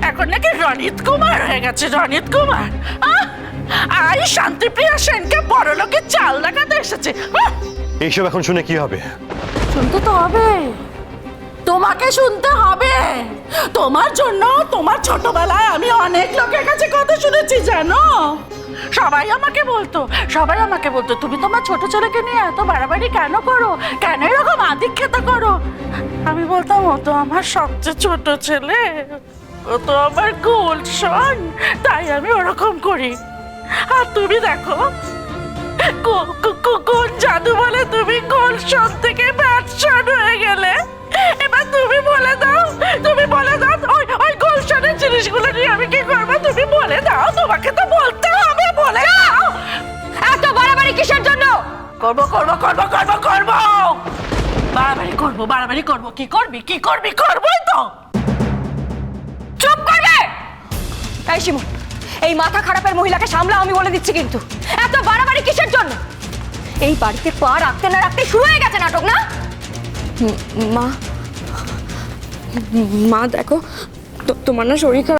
এখন নাকি রণিত কুমার হয়ে গেছে, রণিত কুমার। আই শান্তিপ্রিয়া সেনকে বড়লোকের চাল দেখাতে এসেছে। এইসব এখন শুনে কি হবে? শুনতে তো হবে, তোমাকে শুনতে হবে। তোমার জন্য তোমার ছোটবেলায় আমি অনেক লোকের কাছে কথা শুনেছি জানো। সবাই আমাকে বলতো তুমি তোমার ছোট ছেলেকে নিয়ে এত বাড়াবাড়ি কেন করো, কেন এরকম আদিক্ষেতা করো। আমি বলতাম ও তো আমার সবচেয়ে ছোট ছেলে, ও তো আমার গুলশন, তাই আমি ওরকম করি। আর তুমি দেখো কোন জাদু বলে তুমি গুলশন থেকে ব্যাটশন হয়ে গেলে। এবার তুমি বলে দাও ওই গুলশনের জিনিসগুলো নিয়ে আমি কি করবো? তুমি বলে দাও, তোমাকে তো বলতে হবে, বলে দাও। এত বাড়াবাড়ি কিসের জন্য? করবো বাড়াবাড়ি করবো। কি করবি করবোই তো। চুপ করবে। এই শিমু, এই মাথা খারাপের মহিলাকে সামলাও, আমি বলে দিচ্ছি কিন্তু। এত বাড়াবাড়ি কিসের জন্য? এই বাড়িতে পা রাখতে না রাখতে শুরু হয়ে গেছে নাটক, না? মা দেখো, তোমার না শরীর খারাপ,